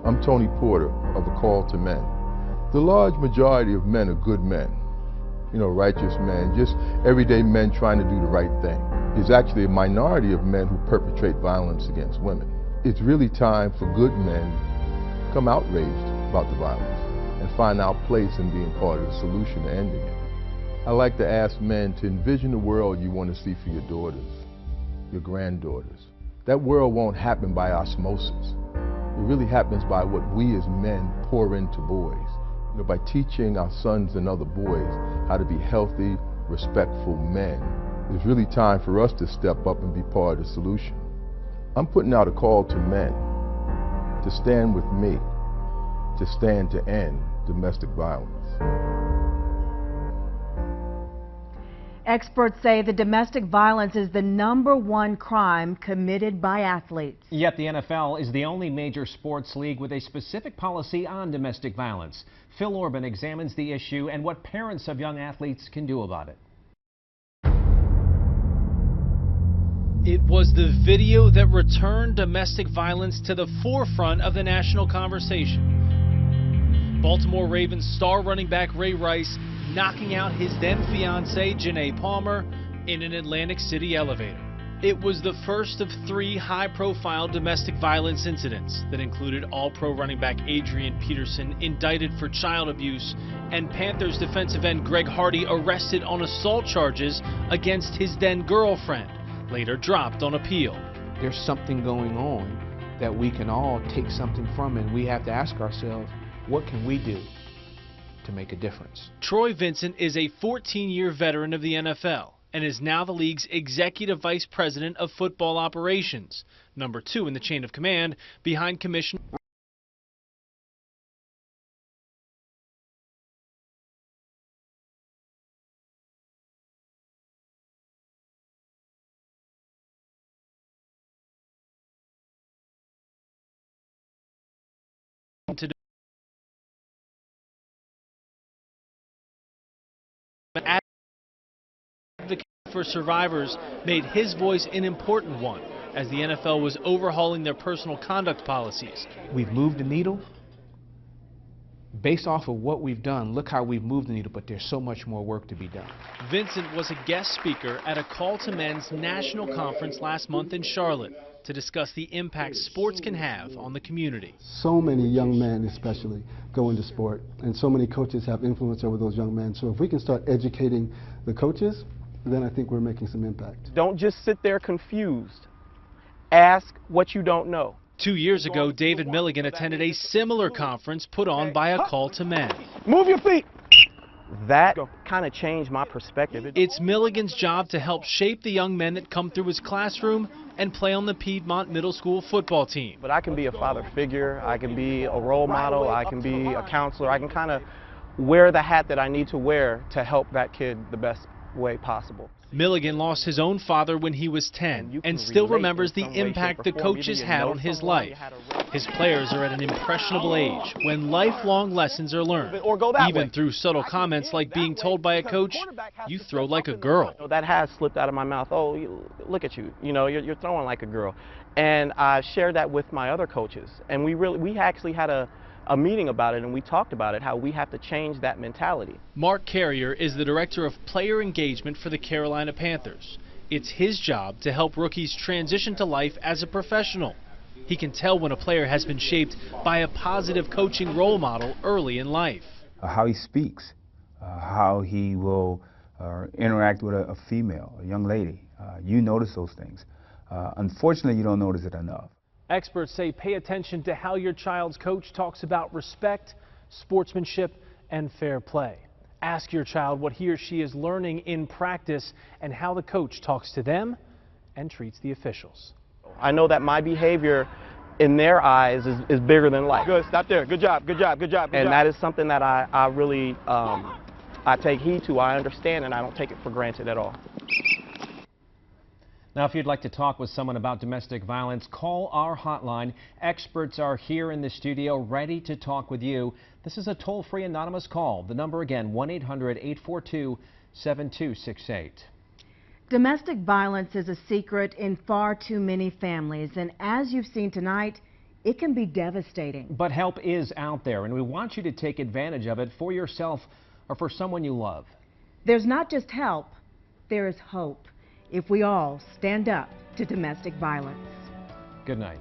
I'm Tony Porter of A Call to Men. The large majority of men are good men, righteous men, just everyday men trying to do the right thing. There's actually a minority of men who perpetrate violence against women. It's really time for good men to become outraged about the violence and find our place in being part of the solution to ending it. I like to ask men to envision the world you want to see for your daughters, your granddaughters. That world won't happen by osmosis. It really happens by what we as men pour into boys. By teaching our sons and other boys how to be healthy, respectful men. It's really time for us to step up and be part of the solution. I'm putting out a call to men to stand with me, to stand to end domestic violence. Experts say the domestic violence is the #1 crime committed by athletes. Yet the NFL is the only major sports league with a specific policy on domestic violence. Phil Orban examines the issue and what parents of young athletes can do about it. It was the video that returned domestic violence to the forefront of the national conversation. Baltimore Ravens star running back Ray Rice knocking out his then-fiancée Janae Palmer in an Atlantic City elevator. It was the first of 3 high-profile domestic violence incidents that included All-Pro running back Adrian Peterson indicted for child abuse and Panthers defensive end Greg Hardy arrested on assault charges against his then-girlfriend, later dropped on appeal. There's something going on that we can all take something from, and we have to ask ourselves, what can we do to make a difference? Troy Vincent is a 14-year veteran of the NFL and is now the league's executive vice president of football operations, #2 in the chain of command behind Commissioner for survivors made his voice an important one as the NFL was overhauling their personal conduct policies. We've moved the needle. Based off of what we've done, look how we've moved the needle, but there's so much more work to be done. Vincent was a guest speaker at A Call to Men's national conference last month in Charlotte to discuss the impact sports can have on the community. So many young men especially go into sport, and so many coaches have influence over those young men. So if we can start educating the coaches, then I think we're making some impact. Don't just sit there confused. Ask what you don't know. 2 years ago, David Milligan attended a similar conference put on by A Call to Men. Move your feet. That kind of changed my perspective. It's Milligan's job to help shape the young men that come through his classroom and play on the Piedmont Middle School football team. But I can be a father figure, I can be a role model, I can be a counselor, I can kind of wear the hat that I need to wear to help that kid the best way possible. Milligan lost his own father when he was 10 and still remembers the impact the coaches had on his life. His players are at an impressionable age when lifelong lessons are learned, even through subtle comments like being told by a coach, "You throw like a girl." That has slipped out of my mouth. Oh, look at you. You're throwing like a girl. And I shared that with my other coaches, and we actually had a meeting about it, and we talked about it, how we have to change that mentality. Mark Carrier is the director of player engagement for the Carolina Panthers. It's his job to help rookies transition to life as a professional. He can tell when a player has been shaped by a positive coaching role model early in life. How he speaks, how he will interact with a female, a young lady. You notice those things. Unfortunately, you don't notice it enough. Experts say pay attention to how your child's coach talks about respect, sportsmanship, and fair play. Ask your child what he or she is learning in practice and how the coach talks to them and treats the officials. I know that my behavior in their eyes is bigger than life. Good, stop there. Good job, good job, good job. And that is something that I really I take heed to, I understand, and I don't take it for granted at all. Now, if you'd like to talk with someone about domestic violence, call our hotline. Experts are here in the studio ready to talk with you. This is a toll-free anonymous call. The number again, 1-800-842-7268. Domestic violence is a secret in far too many families, and as you've seen tonight, It can be devastating. But help is out there, and we want you to take advantage of it for yourself or for someone you love. There's not just help, there is hope if we all stand up to domestic violence. Good night.